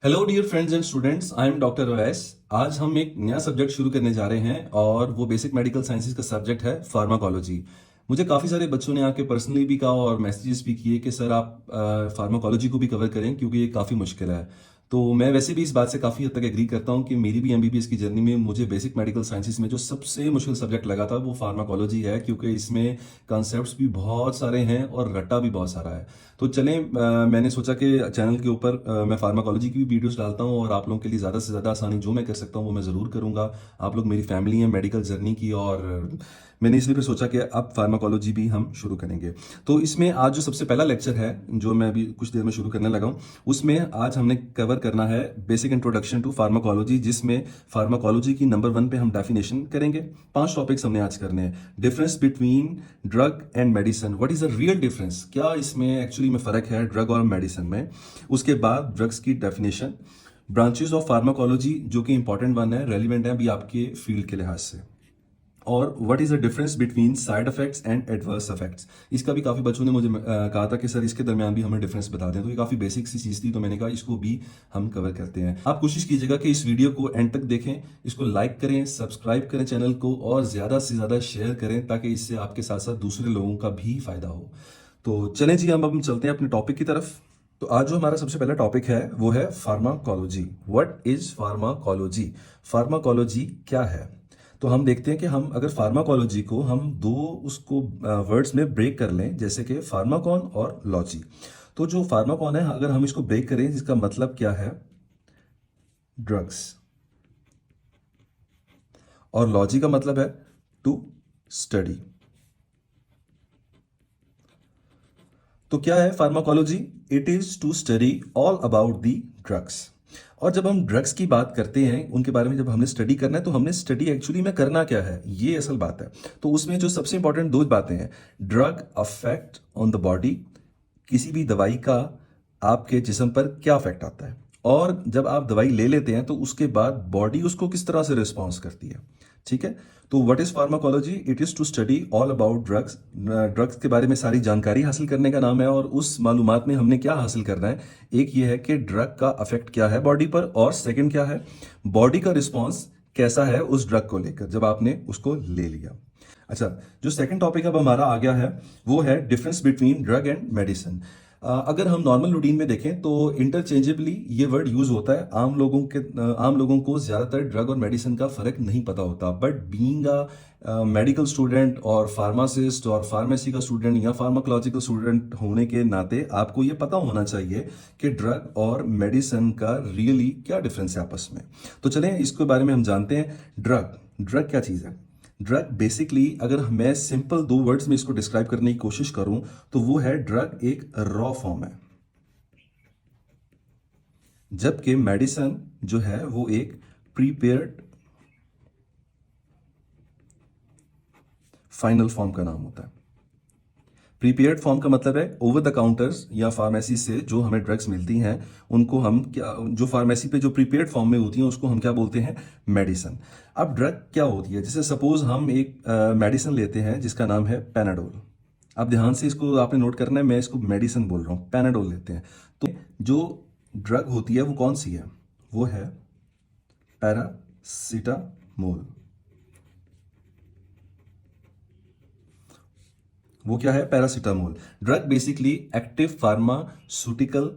Hello dear friends and students, I am doctor Awais. आज हम एक नया सब्जेक्ट शुरू करने जा रहे हैं और वो बेसिक मेडिकल साइंसेज का सब्जेक्ट है फार्माकोलॉजी। मुझे काफ़ी सारे बच्चों ने आके पर्सनली भी कहा और मैसेजेस भी किए कि सर आप फार्माकोलॉजी को भी कवर करें क्योंकि ये काफ़ी मुश्किल है। तो मैं वैसे भी इस बात से काफ़ी हद तक एग्री करता हूँ कि मेरी भी एमबीबीएस की जर्नी में मुझे बेसिक मेडिकल साइंसेज में जो सबसे मुश्किल सब्जेक्ट लगा था वो फार्माकोलॉजी है, क्योंकि इसमें कॉन्सेप्ट्स भी बहुत सारे हैं और रट्टा भी बहुत सारा है। तो चलें, मैंने सोचा कि चैनल के ऊपर मैं फार्माकोलॉजी की भी वीडियोस डालता हूँ और आप लोगों के लिए ज़्यादा से ज़्यादा आसानी जो मैं कर सकता हूँ वो मैं ज़रूर करूँगा। आप लोग मेरी फैमिली है मेडिकल जर्नी की, और मैंने इसलिए फिर सोचा कि अब फार्माकोलॉजी भी हम शुरू करेंगे। तो इसमें आज जो सबसे पहला लेक्चर है जो मैं अभी कुछ देर में शुरू करने लगा हूँ, उसमें आज हमने कवर करना है बेसिक इंट्रोडक्शन टू फार्माकोलॉजी, जिसमें फार्माकोलॉजी की नंबर 1 पे हम डेफिनेशन करेंगे। 5 टॉपिक्स हमने आज करने हैं। Difference between drug and medicine, what is the real difference, क्या इसमें एक्चुअली में फर्क है ड्रग और मेडिसिन में। उसके बाद ड्रग्स की डेफिनेशन, ब्रांचेस ऑफ फार्माकोलॉजी जो कि इंपॉर्टेंट वन है, रेलिवेंट है अभी आपके फील्ड के लिहाज से, और what is the difference between side effects and adverse effects. इसका भी काफ़ी बच्चों ने मुझे कहा था कि सर इसके दरमियान भी हमें डिफरेंस बता दें। तो ये काफ़ी बेसिक सी चीज़ थी, तो मैंने कहा इसको भी हम कवर करते हैं। आप कोशिश कीजिएगा कि इस वीडियो को एंड तक देखें, इसको लाइक करें, सब्सक्राइब करें चैनल को और ज़्यादा से ज़्यादा शेयर करें ताकि इससे आपके साथ साथ दूसरे लोगों का भी फायदा हो। तो चलें जी, अब हम चलते हैं अपने टॉपिक की तरफ। तो आज जो हमारा सबसे पहला टॉपिक है वो है pharmacology. What is pharmacology, pharmacology क्या है। तो हम देखते हैं कि हम अगर फार्माकोलॉजी को हम दो उसको वर्ड्स में ब्रेक कर लें, जैसे कि फार्माकॉन और लॉजी। तो जो फार्माकॉन है अगर हम इसको ब्रेक करें, जिसका मतलब क्या है ड्रग्स, और लॉजी का मतलब है टू स्टडी। तो क्या है pharmacology? It is to study all about the drugs. और जब हम ड्रग्स की बात करते हैं, उनके बारे में जब हमने स्टडी करना है, तो हमने स्टडी एक्चुअली में करना क्या है, ये असल बात है। तो उसमें जो सबसे इंपॉर्टेंट दो बातें हैं, drug affect on the body, किसी भी दवाई का आपके जिस्म पर क्या इफेक्ट आता है, और जब आप दवाई ले लेते हैं तो उसके बाद बॉडी उसको किस तरह से रिस्पॉन्स करती है। ठीक है। तो what is pharmacology? It is to study all about drugs. Drugs के बारे में सारी जानकारी हासिल करने का नाम है, और उस मालूमात में हमने क्या हासिल करना है, एक ये है कि ड्रग का इफेक्ट क्या है बॉडी पर, और सेकंड क्या है बॉडी का रिस्पॉन्स कैसा है उस ड्रग को लेकर जब आपने उसको ले लिया। अच्छा, जो सेकंड टॉपिक अब हमारा आ गया है वो है difference between drug and medicine. अगर हम नॉर्मल रूटीन में देखें तो इंटरचेंजेबली ये वर्ड यूज होता है। आम लोगों को ज्यादातर ड्रग और मेडिसिन का फर्क नहीं पता होता, but being a medical student और फार्मासिस्ट और फार्मेसी का स्टूडेंट या फार्माकोलॉजिकल स्टूडेंट होने के नाते आपको ये पता होना चाहिए कि ड्रग और मेडिसिन का रियली क्या डिफरेंस है आपस में। तो चलें इसके बारे में हम जानते हैं। ड्रग ड्रग क्या चीज़ है? ड्रग बेसिकली, अगर मैं सिंपल दो वर्ड्स में इसको डिस्क्राइब करने की कोशिश करूं तो वो है ड्रग एक रॉ फॉर्म है, जबकि मेडिसिन जो है वो एक प्रीपेयर्ड फाइनल फॉर्म का नाम होता है। प्रीपेयर्ड फॉर्म का मतलब है ओवर द काउंटर्स या फार्मेसी से जो हमें ड्रग्स मिलती हैं उनको हम क्या, जो फार्मेसी पे जो प्रीपेयर्ड फॉर्म में होती हैं उसको हम क्या बोलते हैं, मेडिसिन। अब ड्रग क्या होती है? जैसे सपोज हम एक मेडिसिन लेते हैं जिसका नाम है पैनाडोल। अब ध्यान से इसको आपने नोट करना है, मैं इसको मेडिसिन बोल रहा हूँ, पैनाडोल लेते हैं। तो जो ड्रग होती है वो कौन सी है? वो है पैरासीटामोल। वो क्या है? Paracetamol. Drug basically active pharmaceutical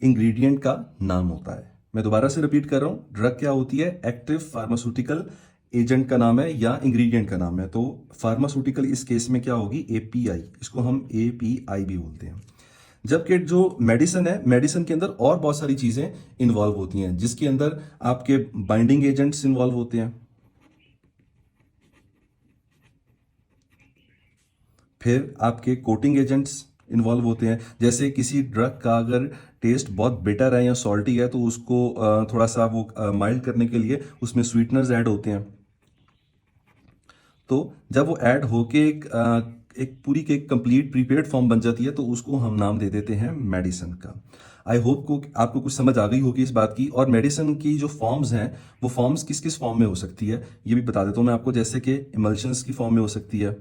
ingredient का नाम होता है। मैं दोबारा से रिपीट कर रहा हूं, ड्रग क्या होती है? एक्टिव फार्मास्यूटिकल एजेंट का नाम है या इंग्रेडिएंट का नाम है। तो फार्मास्यूटिकल इस केस में क्या होगी? एपीआई, इसको हम एपीआई भी बोलते हैं। जबकि जो मेडिसिन है, मेडिसिन के अंदर और बहुत सारी चीजें इन्वॉल्व होती हैं, जिसके अंदर आपके बाइंडिंग एजेंट्स इन्वॉल्व होते हैं, फिर आपके कोटिंग एजेंट्स इन्वॉल्व होते हैं। जैसे किसी ड्रग का अगर टेस्ट बहुत बिटर है या सॉल्टी है तो उसको थोड़ा सा वो माइल्ड करने के लिए उसमें स्वीटनर्स ऐड होते हैं। तो जब वो ऐड होके एक पूरी के कंप्लीट प्रीपेयर्ड फॉर्म बन जाती है तो उसको हम नाम दे देते हैं मेडिसिन का। आई होप को आपको कुछ समझ आ गई होगी इस बात की। और मेडिसिन की जो फॉर्म्स हैं वो फॉर्म्स किस किस फॉर्म में हो सकती है ये भी बता देता हूँ मैं आपको। जैसे कि इमल्शंस की फॉर्म में हो सकती है,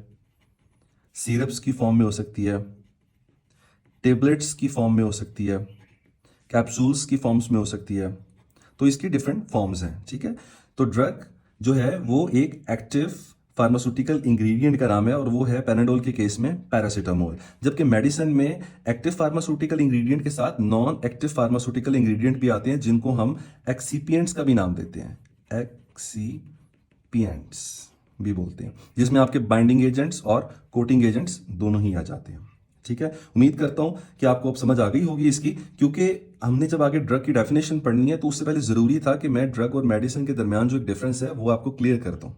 सिरप्स की फॉर्म में हो सकती है, टेबलेट्स की फॉर्म में हो सकती है, कैप्सूल्स की फॉर्म्स में हो सकती है। तो इसकी डिफरेंट फॉर्म्स हैं, ठीक है। तो ड्रग जो है वो एक एक्टिव फार्मास्यूटिकल इंग्रेडिएंट का नाम है और वो है पैराडोल के केस में पैरासीटामोल। जबकि मेडिसिन में एक्टिव फार्मास्यूटिकल इंग्रेडिएंट के साथ नॉन एक्टिव फार्मास्यूटिकल इंग्रेडिएंट भी आते हैं जिनको हम एक्सीपिएंट्स का भी नाम देते हैं, एक्सीपिएंट्स भी बोलते हैं, जिसमें आपके बाइंडिंग एजेंट्स और कोटिंग एजेंट्स दोनों ही आ जाते हैं, ठीक है। उम्मीद करता हूं कि आपको अब समझ आ गई होगी इसकी, क्योंकि हमने जब आगे ड्रग की डेफिनेशन पढ़नी है तो उससे पहले जरूरी था कि मैं ड्रग और मेडिसिन के दरमियान जो एक डिफरेंस है वो आपको क्लियर करता हूं।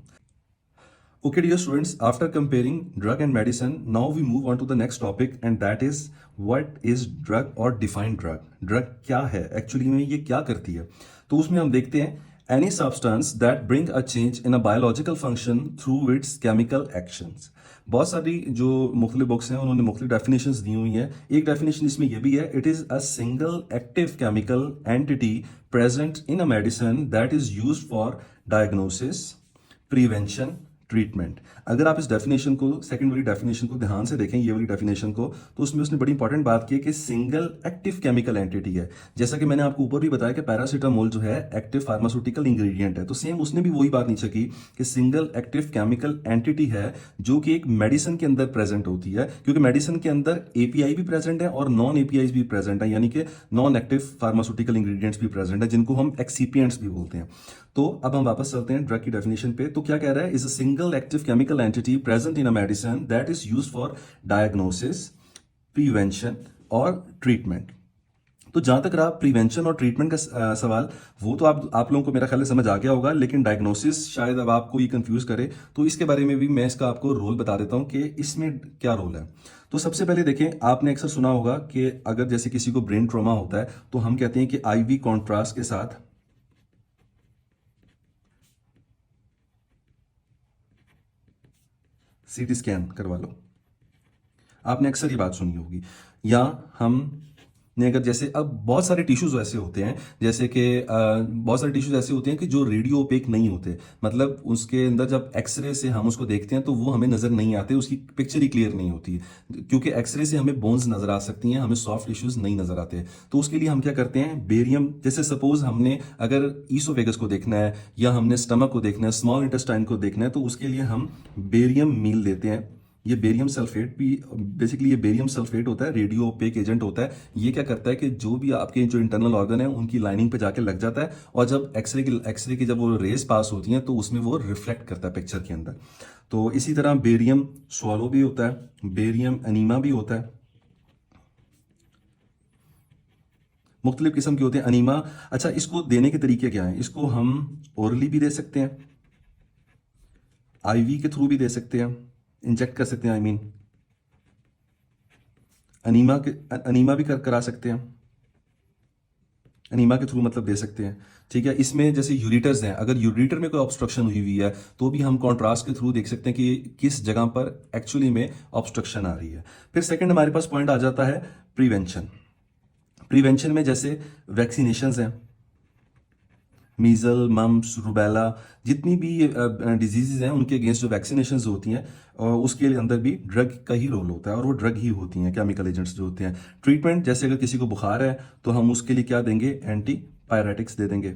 Okay, dear students, after comparing drug and medicine, now we move on to the next topic and that is what is drug or defined drug. Drug क्या है एक्चुअली में, ये क्या करती है? तो उसमें हम देखते हैं any substance that bring a change in a biological function through its chemical actions. बहुत सारी जो मुख्तलिफ बुक्स हैं उन्होंने मुख्तलिफ डेफिनेशंस दी हुई हैं। एक डेफिनेशन इसमें यह भी है, it is a single active chemical entity present in a medicine that is used for diagnosis, prevention, treatment. अगर आप इस डेफिनेशन को, सेकंड वाली डेफिनेशन को ध्यान से देखें, ये वाली डेफिनेशन को, तो उसमें उसने बड़ी इंपॉर्टेंट बात की है कि सिंगल एक्टिव केमिकल एंटिटी है। जैसा कि मैंने आपको ऊपर भी बताया कि पैरासीटामोल जो है एक्टिव फार्मास्यूटिकल इंग्रेडिएंट है, तो सेम उसने भी वही बात नीचे की कि सिंगल एक्टिव केमिकल एंटिटी है जो कि एक मेडिसिन के अंदर प्रेजेंट होती है, क्योंकि मेडिसिन के अंदर एपीआई भी प्रेजेंट है और नॉन एपीआई भी प्रेजेंट है, यानी कि नॉन एक्टिव फार्मास्यूटिकल इंग्रेडिएंट्स भी प्रेजेंट है जिनको हम एक्सीपिएंट्स भी बोलते हैं। तो अब हम वापस चलते हैं ड्रग की डेफिनेशन पे। तो क्या कह रहा है, is a single active chemical entity present in a medicine that is used for diagnosis, prevention और ट्रीटमेंट। तो जहां तक रहा प्रिवेंशन और ट्रीटमेंट का सवाल, वो तो आप लोगों को मेरा ख्याल है समझ आ गया होगा, लेकिन डायग्नोसिस शायद अब आपको ये कंफ्यूज करे, तो इसके बारे में भी मैं इसका आपको रोल बता देता हूं कि इसमें क्या रोल है। तो सबसे पहले देखें, आपने अक्सर सुना होगा कि अगर जैसे किसी को ब्रेन ट्रॉमा होता है तो हम कहते हैं कि आईवी कॉन्ट्रास्ट के साथ सीटी स्कैन करवा लो। आपने अक्सर ये बात सुनी होगी। या हम ने अगर जैसे अब बहुत सारे टिश्यूज ऐसे होते हैं, जैसे कि बहुत सारे टिश्यूज ऐसे होते हैं कि जो रेडियो ओपेक नहीं होते, मतलब उसके अंदर जब एक्सरे से हम उसको देखते हैं तो वो हमें नजर नहीं आते, उसकी पिक्चर ही क्लियर नहीं होती, क्योंकि एक्सरे से हमें बोन्स नजर आ सकती हैं, हमें सॉफ्ट टिश्यूज नहीं नजर आते। तो उसके लिए हम क्या करते हैं, बेरियम, जैसे सपोज हमने अगर ईसोफेगस को देखना है या हमने स्टमक को देखना है, स्मॉल इंटेस्टाइन को देखना है, तो उसके लिए हम बेरियम मील देते हैं। ये बेरियम सल्फेट भी, बेसिकली ये बेरियम सल्फेट होता है, रेडियो ओपेक एजेंट होता है। ये क्या करता है कि जो भी आपके जो इंटरनल ऑर्गन है उनकी लाइनिंग पे जाके लग जाता है, और जब एक्सरे की जब वो रेस पास होती हैं तो उसमें वो रिफ्लेक्ट करता है पिक्चर के अंदर। तो इसी तरह बेरियम स्वॉलो भी होता है, बेरियम एनीमा भी होता है, मुख्तलिफ किस्म के होते हैं अनीमा। अच्छा, इसको देने के तरीके क्या हैं, इसको हम ओरली भी दे सकते हैं, आईवी के थ्रू भी दे सकते हैं, इंजेक्ट कर सकते हैं, आई मीन अनीमा भी करा सकते हैं, अनीमा के थ्रू मतलब दे सकते हैं, ठीक है। इसमें जैसे यूरिटर्स हैं, अगर यूरिटर में कोई ऑब्स्ट्रक्शन हुई हुई है तो भी हम कॉन्ट्रास्ट के थ्रू देख सकते हैं कि किस जगह पर एक्चुअली में ऑब्स्ट्रक्शन आ रही है। फिर सेकंड हमारे पास पॉइंट आ जाता है प्रिवेंशन। प्रिवेंशन में जैसे वैक्सीनेशंस हैं, मीजल, मम्प्स, रुबेला, जितनी भी डिजीजेज हैं उनके अगेंस्ट जो वैक्सीनेशंस होती हैं, उसके अंदर भी ड्रग का ही रोल होता है, और वो ड्रग ही होती हैं, केमिकल एजेंट्स जो होते हैं। ट्रीटमेंट, जैसे अगर किसी को बुखार है तो हम उसके लिए क्या देंगे, एंटी पायरेटिक्स दे देंगे,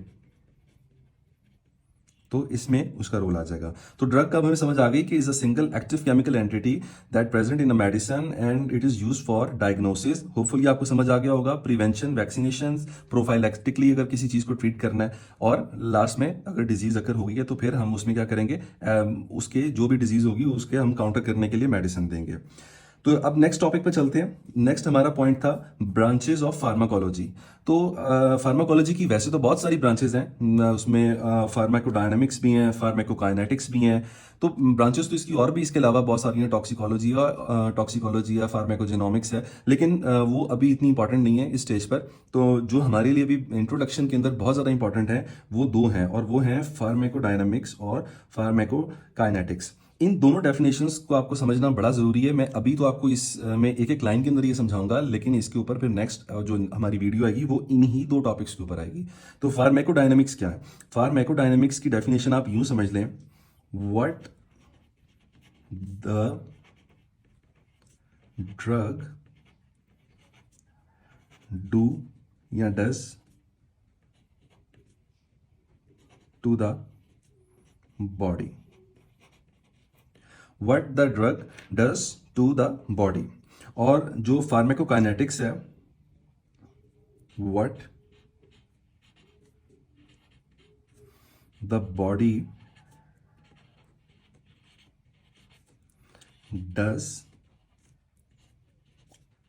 तो इसमें उसका रोल आ जाएगा। तो ड्रग का हमें समझ आ गई कि is a single active chemical entity that present in a medicine and it is used for diagnosis. Hopefully आपको समझ आ गया होगा, प्रिवेंशन, वैक्सीनेशन, प्रोफाइलैक्टिकली अगर किसी चीज को ट्रीट करना है, और लास्ट में अगर डिजीज अगर होगी है तो फिर हम उसमें क्या करेंगे, उसके जो भी डिजीज होगी उसके हम काउंटर करने के लिए मेडिसिन देंगे। तो अब नेक्स्ट टॉपिक पे चलते हैं। नेक्स्ट हमारा पॉइंट था ब्रांचेस ऑफ फार्माकोलॉजी। तो फार्माकोलॉजी की वैसे तो बहुत सारी ब्रांचेस हैं, उसमें फार्माकोडायनामिक्स भी हैं, फार्माकोकाइनेटिक्स भी हैं। तो ब्रांचेस तो इसकी और भी इसके अलावा बहुत सारी हैं, टॉक्सिकोलॉजी या फार्माकोजेनोमिक्स है, लेकिन वो अभी इतनी इंपॉर्टेंट नहीं है इस स्टेज पर। तो जो हमारे लिए भी इंट्रोडक्शन के अंदर बहुत ज़्यादा इंपॉर्टेंट है वो दो हैं, और वो हैं फार्माकोडायनामिक्स और फार्माकोकाइनेटिक्स। इन दोनों डेफिनेशंस को आपको समझना बड़ा जरूरी है। मैं अभी तो आपको इस में एक एक लाइन के अंदर ये समझाऊंगा, लेकिन इसके ऊपर फिर नेक्स्ट जो हमारी वीडियो आएगी वो इन्हीं दो टॉपिक्स के ऊपर आएगी। तो फार्माकोडायनामिक्स क्या है, फार्माकोडायनामिक्स की डेफिनेशन आप यूं समझ लें, व्हाट द ड्रग डू या does to the body, what the drug does to the body. और जो फार्माकोकाइनेटिक्स है, what the body does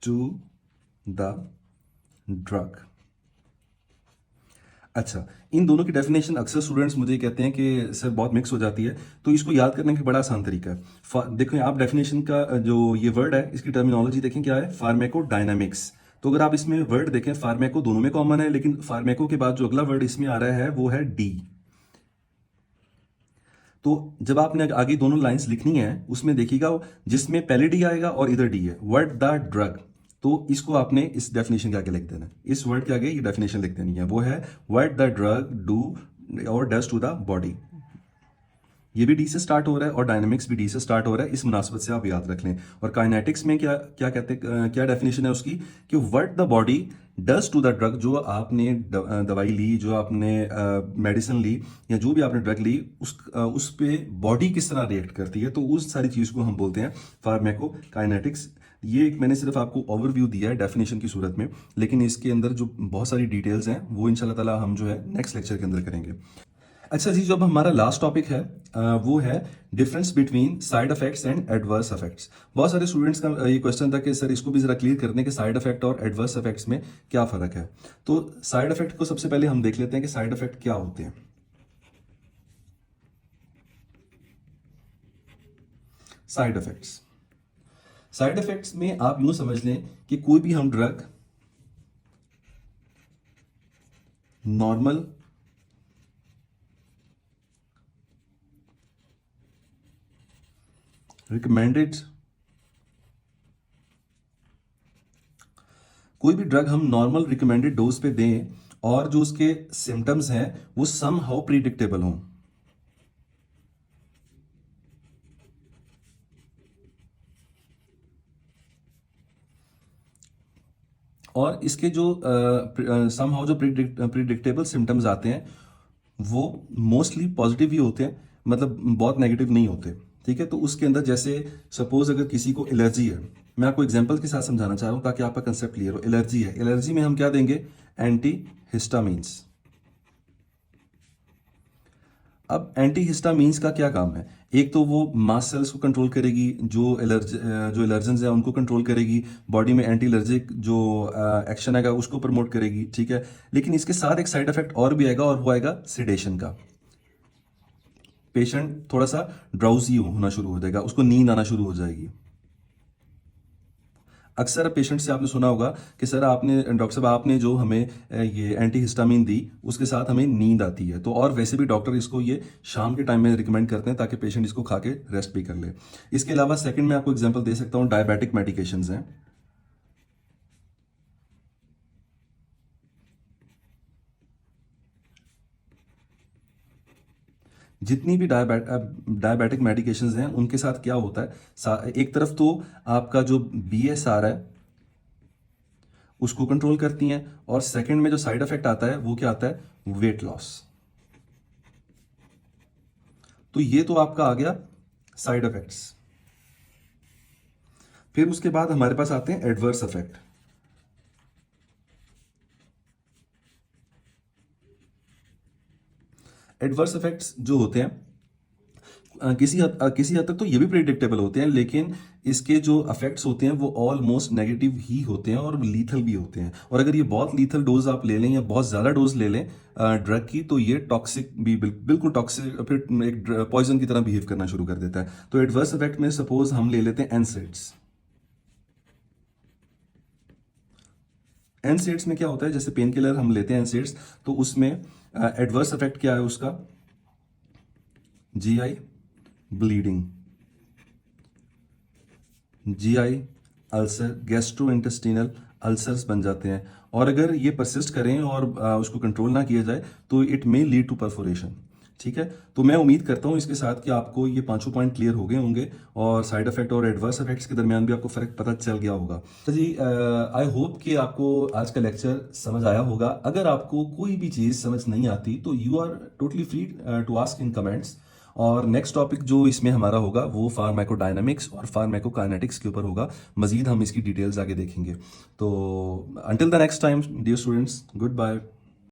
to the drug. अच्छा, इन दोनों की डेफिनेशन अक्सर स्टूडेंट्स मुझे कहते हैं कि सर बहुत मिक्स हो जाती है, तो इसको याद करने का बड़ा आसान तरीका है। देखो आप डेफिनेशन का जो ये वर्ड है, इसकी टर्मिनोलॉजी देखें क्या है, फार्माकोडायनामिक्स। तो अगर आप इसमें वर्ड देखें, फार्माको दोनों में कॉमन है, लेकिन फार्माको के बाद जो अगला वर्ड इसमें आ रहा है वो है डी। तो जब आपने आगे दोनों लाइंस लिखनी है, उसमें देखिएगा जिसमें पहले डी आएगा और इधर डी है, व्हाट द ड्रग, तो इसको आपने इस डेफिनेशन के आगे लिख देना है, इस वर्ड के आगे ये डेफिनेशन लिख देनी है, वो है व्हाट द ड्रग डू और डज टू द बॉडी। ये भी डी से स्टार्ट हो रहा है और डायनामिक्स भी डी से स्टार्ट हो रहा है, इस मुनासबत से आप याद रख लें। और काइनेटिक्स में क्या क्या कहते हैं, क्या डेफिनेशन है उसकी, कि what the body does to the drug, जो आपने दवाई ली, जो आपने मेडिसिन ली या जो भी आपने ड्रग ली, उस पे बॉडी किस तरह रिएक्ट करती है, तो उस सारी चीज़ को हम बोलते हैं फार्माकोकाइनेटिक्स। ये एक मैंने सिर्फ आपको ओवरव्यू दिया है डेफिनेशन की सूरत में, लेकिन इसके अंदर जो बहुत सारी डिटेल्स हैं वो इंशाल्लाह ताला हम जो है नेक्स्ट लेक्चर के अंदर करेंगे। अच्छा जी, जो अब हमारा लास्ट टॉपिक है वो है difference between side effects and adverse effects. बहुत सारे स्टूडेंट्स का ये क्वेश्चन था कि सर इसको भी जरा क्लियर कर दें कि साइड इफेक्ट और एडवर्स इफेक्ट्स में क्या फर्क है। तो साइड इफेक्ट को सबसे पहले हम देख लेते हैं कि साइड इफेक्ट क्या होते हैं। साइड इफेक्ट्स, साइड इफेक्ट्स में आप यूं समझ लें कि कोई भी हम ड्रग नॉर्मल रिकमेंडेड, कोई भी ड्रग हम नॉर्मल रिकमेंडेड डोज पे दें और जो उसके सिम्टम्स हैं वो सम हाउ प्रिडिक्टेबल हों। और इसके जो सम हाउ जो प्रिडिक्टेबल सिम्टम्स आते हैं वो मोस्टली पॉजिटिव ही होते हैं, मतलब बहुत नेगेटिव नहीं होते। ठीक है, तो उसके अंदर जैसे सपोज अगर किसी को एलर्जी है, मैं आपको एग्जांपल के साथ समझाना चाह रहा हूं ताकि आपका कंसेप्ट क्लियर हो। एलर्जी है, एलर्जी में हम क्या देंगे, एंटी हिस्टामीन्स। अब एंटी हिस्टामीन्स का क्या काम है, एक तो वो मास्ट सेल्स को कंट्रोल करेगी, जो एलर्जेंस है उनको कंट्रोल करेगी, बॉडी में एंटी एलर्जिक जो एक्शन आएगा उसको प्रमोट करेगी। ठीक है, लेकिन इसके साथ एक साइड इफेक्ट और भी आएगा और वो आएगा सिडेशन का। पेशेंट थोड़ा सा ड्राउजी होना शुरू हो जाएगा, उसको नींद आना शुरू हो जाएगी। अक्सर पेशेंट से आपने सुना होगा कि सर आपने, डॉक्टर साहब आपने जो हमें ये एंटी हिस्टामिन दी उसके साथ हमें नींद आती है। तो और वैसे भी डॉक्टर इसको ये शाम के टाइम में रिकमेंड करते हैं ताकि पेशेंट इसको खा के रेस्ट भी कर ले। इसके अलावा सेकंड में आपको एग्जांपल दे सकता हूँ, डायबिटिक मेडिकेशंस हैं। जितनी भी डायबिटिक मेडिकेशंस हैं उनके साथ क्या होता है, एक तरफ तो आपका जो BSR है उसको कंट्रोल करती हैं, और सेकंड में जो साइड इफेक्ट आता है वो क्या आता है, वेट लॉस। तो ये तो आपका आ गया साइड इफेक्ट्स। फिर उसके बाद हमारे पास आते हैं एडवर्स इफेक्ट। एडवर्स इफेक्ट्स जो होते हैं किसी हद तक तो ये भी प्रिडिक्टेबल होते हैं, लेकिन इसके जो इफेक्ट्स होते हैं वो ऑलमोस्ट नेगेटिव ही होते हैं और लीथल भी होते हैं। और अगर ये बहुत लीथल डोज आप ले लें या बहुत ज़्यादा डोज ले लें ड्रग की, तो ये टॉक्सिक भी, बिल्कुल टॉक्सिक, फिर एक पॉइजन की तरह बिहेव करना शुरू कर देता है। तो एडवर्स इफेक्ट में सपोज हम ले लेते हैं एनसेड्स। एनसेड्स में क्या होता है, जैसे पेन किलर हम लेते हैं एनसेड्स, तो उसमें एडवर्स इफेक्ट क्या है उसका, GI bleeding, GI ulcer, gastrointestinal ulcers बन जाते हैं। और अगर ये परसिस्ट करें और उसको कंट्रोल ना किया जाए तो it may lead to perforation. ठीक है। तो मैं उम्मीद करता हूँ इसके साथ कि आपको ये पांचों पॉइंट क्लियर हो गए होंगे और साइड इफेक्ट और एडवर्स इफेक्ट्स के दरमियान भी आपको फर्क पता चल गया होगा। तो जी, आई होप कि आपको आज का लेक्चर समझ आया होगा। अगर आपको कोई भी चीज़ समझ नहीं आती तो you are totally free to ask in comments. और नेक्स्ट टॉपिक जो इसमें हमारा होगा वो फार्माकोडायनामिक्स और फार्माकोकाइनेटिक्स के ऊपर होगा। मजीद हम इसकी डिटेल्स आगे देखेंगे। तो until the next time dear students, good bye.